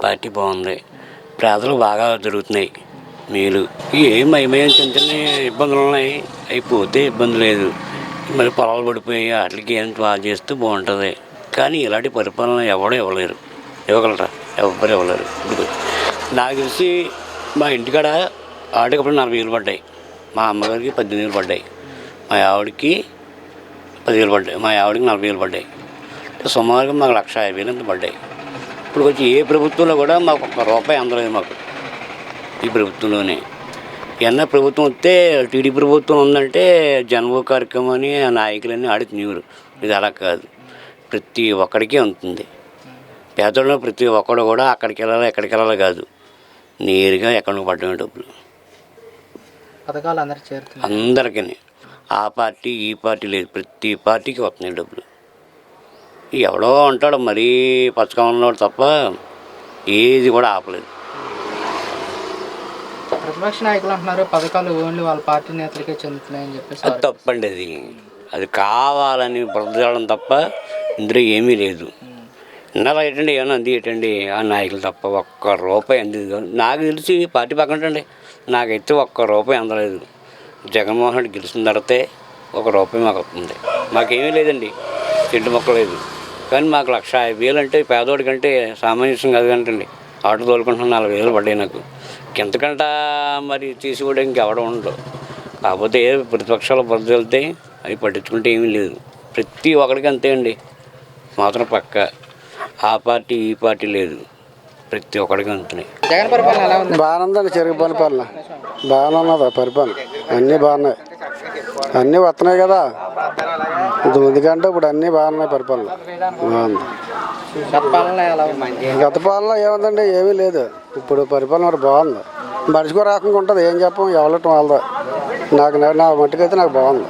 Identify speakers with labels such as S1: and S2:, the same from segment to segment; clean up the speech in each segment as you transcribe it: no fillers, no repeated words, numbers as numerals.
S1: Party బాగుంది. పేదలకు బాగా జరుగుతున్నాయి మేలు. ఏమేమి చిన్న చిన్న ఇబ్బందులు ఉన్నాయి, అవి పోతే ఇబ్బంది లేదు. మరి పొలాలు పడిపోయి వాటికి ఏం బాగా చేస్తే బాగుంటుంది. కానీ ఇలాంటి పరిపాలన ఎవడూ ఇవ్వలేరు. ఇవ్వగలరా? ఎవరు ఇవ్వలేరు. ఇప్పుడు నాకు తెలిసి మా ఇంటికాడ ఆడికి అప్పుడు 40,000 పడ్డాయి. మా అమ్మగారికి 18,000 పడ్డాయి. మా ఆవిడకి 10,000 పడ్డాయి. మా ఆవిడకి 40,000 పడ్డాయి. సుమారుగా మాకు 1,50,000 అంత పడ్డాయి. ఇప్పుడు వచ్చి ఏ ప్రభుత్వంలో కూడా మాకు ₹1 అందలేదు. మాకు ఈ ప్రభుత్వంలోనే ఎన్న ప్రభుత్వం వస్తే టీడీ ప్రభుత్వం ఉందంటే జన్మభూ కార్యక్రమం అని ఆ నాయకులన్నీ ఆడుతున్నారు. ఇది అలా కాదు, ప్రతి ఒక్కడికే ఉంటుంది. పేదల్లో ప్రతి ఒక్కడు కూడా అక్కడికి వెళ్ళాలి ఎక్కడికి వెళ్ళాలి కాదు, నేరుగా ఎక్కడికి పడ్డమే డబ్బులు
S2: పథకాలు
S1: అందరికీ. ఆ పార్టీ ఈ పార్టీ లేదు, ప్రతి పార్టీకి వస్తున్నాయి డబ్బులు. ఎవడో ఉంటాడు మరీ పచ్చగా ఉన్నాడు తప్ప ఏది కూడా ఆపలేదు.
S2: ప్రతిపక్ష నాయకులు అంటున్నారు పథకాలు ఓన్లీ వాళ్ళ పార్టీ నేతలకే చెందుతున్నాయని చెప్పేసి.
S1: అది తప్పండి. అది కావాలని బ్రతకడం తప్ప ఇందులో ఏమీ లేదు. ఇన్నాళ్ళు ఏంటండి ఏమన్నా అంది ఏంటండి ఆ నాయకులు తప్ప ₹1 అంది. నాకు తెలిసి పార్టీ పక్కనండి నాకైతే ₹1 అందలేదు. జగన్మోహన్ రెడ్డి గెలిచిన తర్వాతే ₹1 మాకు వస్తుంది. మాకేమీ లేదండి, చెట్టు మొక్క లేదు. కానీ మాకు 1,50,000 అంటే పేదోడి కంటే సామాన్యం కాదు కంటండి. ఆటో తోలుకుంటున్న 40,000 పడ్డాయి నాకు. ఎంతకంట మరి తీసుకోవడం ఇంకెవడం ఉండదు. కాకపోతే ప్రతిపక్షాలు బురద వెళ్తాయి, అవి పట్టించుకుంటే ఏమీ లేదు. ప్రతి ఒక్కడికి అంతే అండి, మాత్రం పక్క. ఆ పార్టీ ఈ పార్టీ లేదు, ప్రతి ఒక్కడికి అంతున్నాయి.
S2: జగన్ పరిపాలన ఎలా ఉంది?
S3: బాగానే ఉందండి. చెరుకు పరిపాలన బాగానే ఉన్నదా? పరిపాలన అన్నీ బాగున్నాయి, అన్నీ వస్తున్నాయి కదా. ముందుకంటే ఇప్పుడు అన్నీ బాగున్నాయి. పరిపాలన బాగుంది. గత పాలన ఏముందండి? ఏమీ లేదు. ఇప్పుడు పరిపాలన మరి బాగుంది. మనిషికో రకంగా ఉంటుంది, ఏం చెప్పం, ఎవరటం వాళ్ళదో. నా మట్టుకైతే నాకు బాగుంది.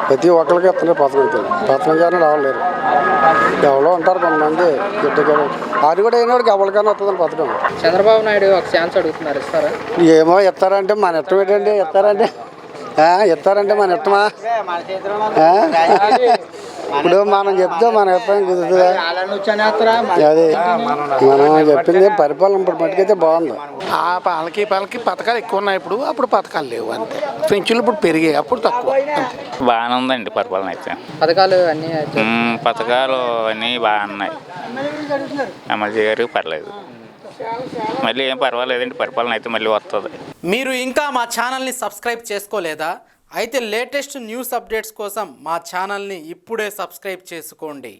S3: ప్రతి ఒక్కరికి ఇస్తున్నారు పథకం కానీ రావలేరు. ఎవరో ఉంటారు కొంతమంది గిట్టగా. అది కూడా అయినోడికి ఎవరికైనా వస్తుందని పథకం.
S2: చంద్రబాబు నాయుడు ఒక ఛాన్స్ అడుగుతున్నారు, ఇస్తారా?
S3: ఏమో ఇస్తారంటే మన ఇష్టం ఏంటండి? ఇస్తారంటే మన ఇష్టమా? ఇప్పుడు మనం చెప్తే మన ఇష్టం కుదురుతుందా? అది మనం చెప్పింది పరిపాలన ఇప్పుడు మట్టుకైతే బాగుంది.
S4: ఆ పాలకి పథకాలు ఎక్కువ ఉన్నాయి. అప్పుడు పథకాలు లేవు అంతే. పెన్షన్లు ఇప్పుడు పెరిగాయి, అప్పుడు తక్కువ.
S5: బాగానే ఉందండి పరిపాలన అయితే.
S2: పథకాలు
S5: అన్నీ బాగున్నాయి. ఎమ్మెల్యే గారికి పర్లేదు, మళ్ళీ ఏం పర్వాలేదండి. పరిపాలన అయితే మళ్ళీ వస్తుంది.
S6: మీరు ఇంకా మా ఛానల్ని సబ్స్క్రైబ్ చేసుకోలేదా? అయితే లేటెస్ట్ న్యూస్ అప్డేట్స్ కోసం మా ఛానల్ని ఇప్పుడే సబ్స్క్రైబ్ చేసుకోండి.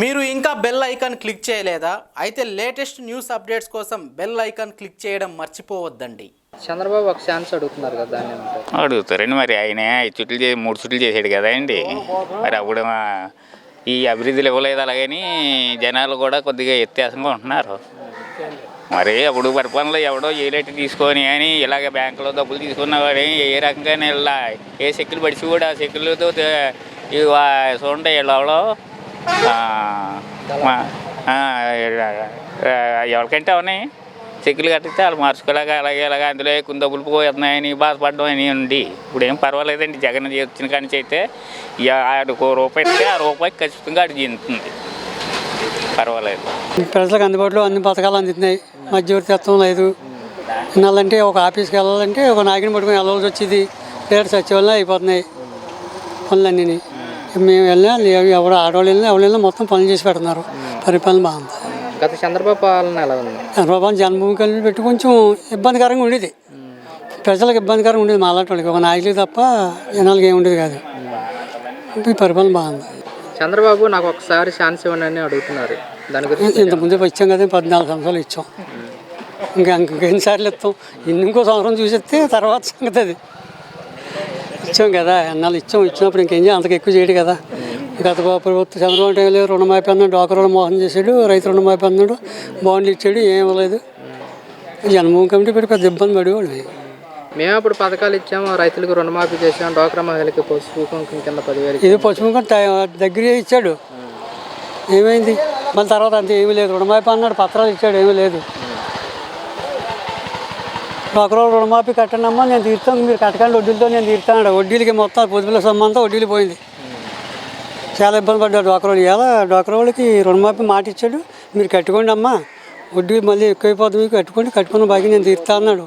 S6: మీరు ఇంకా బెల్ ఐకాన్ క్లిక్ చేయలేదా? అయితే లేటెస్ట్ న్యూస్ అప్డేట్స్ కోసం బెల్ ఐకాన్ క్లిక్ చేయడం మర్చిపోవద్దండి.
S2: చంద్రబాబు ఒక ఛాన్స్ అడుగుతున్నారు కదా, దాన్ని
S5: అడుగుతారండి. మరి ఆయన 3 చుట్లు చేసాడు కదా అండి. మరి అప్పుడు ఈ అభివృద్ధిలు ఇవ్వలేదు. అలాగని జనాలు కూడా కొద్దిగా వ్యత్యాసంగా ఉంటున్నారు. మరి అప్పుడు పరిపాలనలో ఎవడో ఏ రేటు తీసుకొని అని ఇలాగ బ్యాంకులో డబ్బులు తీసుకున్నా కానీ ఏ రకంగా ఇలా ఏ చెక్కులు పడిచి కూడా ఆ చెక్కులతో చూడండి వీళ్ళెవడో ఎవరికంటే ఉన్నాయి చెక్కులు కట్టిస్తే వాళ్ళు మార్చుకోలేక అలాగే అందులో కొన్ని డబ్బులు పోతున్నాయని బాధపడడం అని ఉండి. ఇప్పుడు ఏం పర్వాలేదండి. జగన్ వచ్చిన కానీ అయితే ₹1 ఇస్తే ₹1 ఖచ్చితంగా అడిగి చెందుతుంది. పర్వాలేదు.
S7: ప్రజలకు అందుబాటులో అన్ని పథకాలు అందుతున్నాయి. మధ్యవర్తిత్వం లేదు. ఇన్నాళ్ళంటే ఒక ఆఫీస్కి వెళ్ళాలంటే ఒక నాయకుని పట్టుకుని వెళ్ళవలసి వచ్చేది. లేట్ సచివాలయం అయిపోతున్నాయి పనులన్నీ. మేము వెళ్ళినా ఎవరు ఆడవాళ్ళు వెళ్ళినా ఎవరు వెళ్ళినా మొత్తం పనులు చేసి పెడుతున్నారు. పరిపాలన బాగుంది.
S2: గత చంద్రబాబు పాలన ఎలా ఉంది?
S7: చంద్రబాబు జన్మభూమి కలిపి పెట్టి కొంచెం ఇబ్బందికరంగా ఉండేది. ప్రజలకు ఇబ్బందికరంగా ఉండేది. మాలాంటి వాళ్ళకి ఒక నాయకులకి తప్ప జనాలకి ఏమి ఉండేది కాదు. ఈ పరిపాలన బాగుంది.
S2: చంద్రబాబు నాకు ఒకసారి ఛాన్స్ ఇవ్వండి అని అడుగుతున్నారు. దాని గురించి
S7: ఇంతకుముందే ఇచ్చాం కదా, 14 సంవత్సరాలు ఇచ్చాం. ఇంకెన్నిసార్లు ఇస్తాం? ఇంకో సంవత్సరం చూసిస్తే తర్వాత సంగతి. అది ఇచ్చాం కదా, ఎన్నాళ్ళు ఇచ్చినప్పుడు ఇంకేం చేయాలి? అంతకు ఎక్కువ చేయడు కదా. గత ప్రభుత్వం చంద్రబాబు టైంలో రుణమాఫీ అన్నాడు, డ్వాక్రా మోసం చేశాడు, రైతు రుణమాఫీ అన్నాడు, బాండ్లు ఇచ్చాడు, ఏం ఇవ్వలేదు. జన్మభూమి కమిటీ పెట్టి పెద్ద ఇబ్బంది పడేవాళ్ళు.
S2: మేము అప్పుడు పథకాలు ఇచ్చాము, రైతులకు రుణమాఫీ చేసాం, డ్వాక్రా మహిళకి పసుపు కుంకుమ కింద 10,000.
S7: ఇది పసుపు కుంకుమ దగ్గర ఇచ్చాడు, ఏమైంది? మళ్ళీ తర్వాత అంతే ఏమీ లేదు. రుణమాఫీ అన్నాడు, పత్రాలు ఇచ్చాడు, ఏమీ లేదు. డ్వాక్రా రుణమాఫీ కట్టనమ్మా నేను తీరుతాను, మీరు కట్టకండి వడ్డీలతో నేను తీరుతాను. వడ్డీలకి మొత్తం పొదుపుల సొమ్ము అంతా వడ్డీలు పోయింది. చాలా ఇబ్బంది పడ్డాడు డ్వాక్రా వాళ్ళు. ఇలా డ్వాక్రా వాళ్ళకి రుణమాఫీ మాట ఇచ్చాడు, మీరు కట్టుకోండి అమ్మా, వడ్డీ మళ్ళీ ఎక్కువైపోతుంది, కట్టుకున్న బాగా నేను తీరుతా అన్నాడు,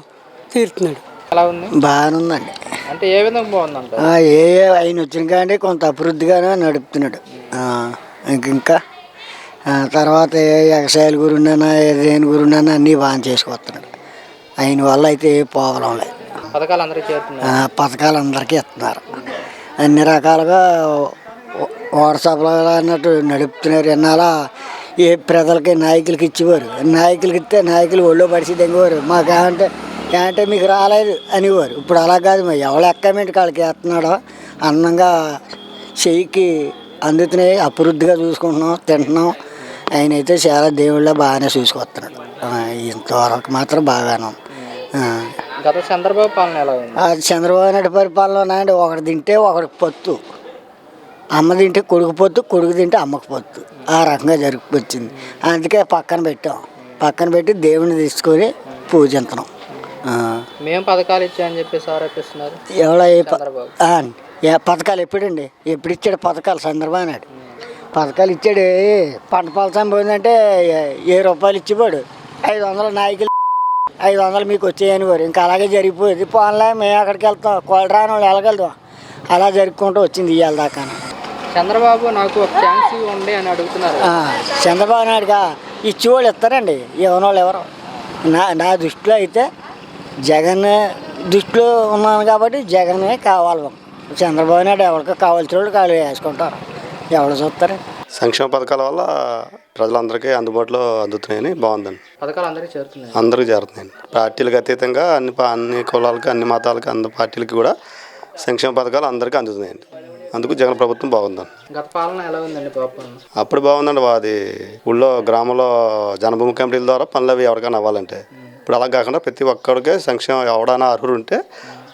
S7: తీరుతున్నాడు.
S2: ఎలా ఉంది?
S8: బాగానే ఉందండి.
S2: అంటే ఏ విధంగా బాగుందంట?
S8: ఆయన వచ్చిన కానీ కొంత అభివృద్ధిగానే నడుపుతున్నాడు. ఇంకా తర్వాత వ్యవసాయాల గురుండనా దేని గురుండనా అన్నీ బాగా చేసుకొస్తున్నాడు. ఆయన వల్ల అయితే ఏ ప్రాబ్లం లేదు.
S2: పథకాలు అందరికీ చేరుతున్నాయి.
S8: పథకాలు అందరికీ ఇస్తున్నారు. అన్ని రకాలుగా వాట్సాప్లో అన్నట్టు నడుపుతున్నారు. ఎన్నాళ్ళ ఏ ప్రజలకి నాయకులకి ఇచ్చేవారు, నాయకులకి ఇస్తే నాయకులు ఒళ్ళో పడిచి దెంగేవారు. ఏమంటే మీకు రాలేదు అనేవారు. ఇప్పుడు అలా కాదు, మరి ఎవరు ఎక్కమెంట్ కాళ్ళకి వేస్తున్నాడో అందంగా చెయ్యికి అందుతున్నాయి, అభివృద్ధిగా చూసుకుంటున్నాం, తింటున్నాం. ఆయన అయితే చాలా దేవుళ్ళ బాగానే చూసుకొస్తున్నాడు. ఇంతవరకు మాత్రం బాగానే ఉంది.
S2: గత చంద్రబాబు పాలన ఎలా ఉంది?
S8: చంద్రబాబు నాయుడు పరిపాలన అంటే ఒకటి తింటే ఒకరికి పొత్తు, అమ్మ తింటే కొడుకు పొత్తు, కొడుకు తింటే అమ్మకు పొత్తు, ఆ రకంగా జరిగిపోయింది. అందుకే పక్కన పెట్టి దేవుడిని తీసుకొని పూజించడం.
S2: మేము పథకాలు ఇచ్చామని చెప్పేసి ఆరోపిస్తున్నారు.
S8: ఎవరో పథకాలు ఎప్పుడు ఇచ్చాడు పథకాలు? చంద్రబాబు నాయుడు పథకాలు ఇచ్చాడు. పంట ఫలసం పోయిందంటే 1000 రూపాయలు ఇచ్చిపోడు, 500 నాయకులు 500 మీకు వచ్చాయని వారు. ఇంకా అలాగే జరిగిపోయేది. పోన్లే మేము అక్కడికి వెళ్తాం, కోళ్ళరాని వాళ్ళు వెళ్ళగలుగుతాం. అలా జరుపుకుంటూ వచ్చింది ఇవాళ దాకా.
S2: చంద్రబాబు నాకు ఒక ఛాన్స్ ఇవ్వండి అని అడుగుతున్నారు.
S8: చంద్రబాబు నాయుడుగా ఇచ్చేవాళ్ళు ఇస్తారండి, ఇవ్వనోళ్ళు ఎవరు. నా దృష్టిలో అయితే జగన్ దృష్టిలో ఉన్నాను కాబట్టి జగనే కావాలి. చంద్రబాబు నాయుడు ఎవరికి కావాల్సిన వాళ్ళు కాళ్ళు వేసుకుంటారు, ఎవరు చూస్తారు.
S9: సంక్షేమ పథకాల వల్ల ప్రజలందరికీ అందుబాటులో అందుతున్నాయని బాగుందండి.
S2: పథకాలు అందరికీ చేరుతున్నాయి,
S9: అందరికీ చేరుతున్నాయండి. పార్టీలకు అతీతంగా అన్ని కులాలకి, అన్ని మతాలకి, అన్ని పార్టీలకి కూడా సంక్షేమ పథకాలు అందరికీ అందుతున్నాయండి. అందుకు జగన్ ప్రభుత్వం బాగుందండి.
S2: గత పాలన ఎలా ఉందండి? పాపం
S9: అప్పుడు బాగుందండి. అది ఊళ్ళో గ్రామంలో జనభూమి కమిటీల ద్వారా పనులు అవి ఎవరికైనా అవ్వాలంటే, ఇప్పుడు అలా కాకుండా ప్రతి ఒక్కరికి సంక్షేమం ఎవడైనా అర్హులు ఉంటే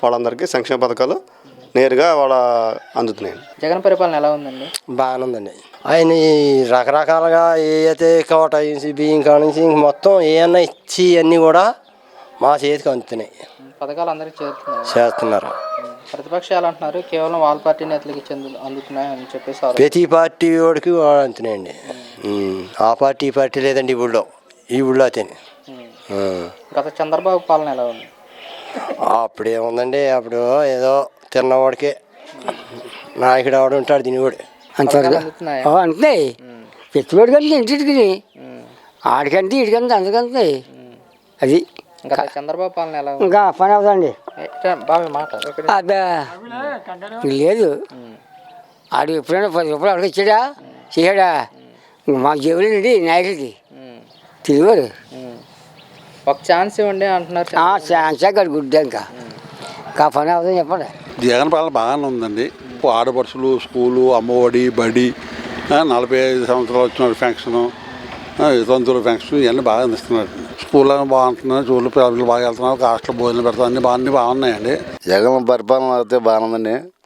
S9: వాళ్ళందరికీ సంక్షేమ పథకాలు నేరుగా వాళ్ళ అందుతున్నాయండి.
S2: జగన్ పరిపాలన ఎలా ఉందండి?
S10: బాగానే ఉందండి. ఆయన రకరకాలుగా ఏ అయితే కోట బియ్యం కాడ నుంచి మొత్తం ఏమన్నా ఇచ్చి అన్నీ కూడా మా చేతికి అందుతున్నాయి.
S2: పథకాలు అందరికీ
S10: చేస్తున్నారు.
S2: ప్రతిపక్షాలు అంటున్నారు కేవలం వాళ్ళ పార్టీ నేతలకి అందుతున్నాయి అని చెప్పేసి.
S10: ప్రతి పార్టీ వాడికి అందుతున్నాయండి. ఆ పార్టీ లేదండి ఈ ఊళ్ళో అయితే.
S2: గత చంద్రబాబు పాలన ఎలా ఉంది?
S10: అప్పుడేముందండి, అప్పుడు ఏదో తిన్నవాడికి నాయకుడు ఆవిడ ఉంటాడు తినేవాడు
S8: అంతే. పెట్టుబడి కంటే ఇంటికి ఆడికంటే ఇడికంటే అందుకంతే. అది
S2: చంద్రబాబు పాలన ఎలా ఉంది?
S8: ఇంకా పని అవుతుందండి.
S2: మాట
S8: లేదు, ఆడు ఎప్పుడైనా 10 రూపాయలు అడిగి ఇచ్చాడా చేయడా? మా జేబులేనండి నాయకులకి తిరిగారు.
S2: ఒక ఛాన్స్ ఇవ్వండి అంటున్నారు.
S8: ఛాన్స్ అక్కడ గుడ్డ ఇంకా పని అవుతుంది చెప్పండి.
S11: జగన్ పాలన బాగానే ఉందండి. ఆడపడుచులు, స్కూలు, అమ్మఒడి, బడి, 45 సంవత్సరాలు వచ్చిన పెన్షను, వితంతువుల పెన్షన్ ఇవన్నీ బాగా అందిస్తున్నారు. స్కూల్లో బాగుంటున్నారు, స్కూల్లో పిల్లలు బాగా వెళ్తున్నారు, హాస్టల్ భోజనం పెడతారు, అన్నీ బాగున్నాయండి.
S12: జగన్ పరిపాలన అయితే బాగుందండి.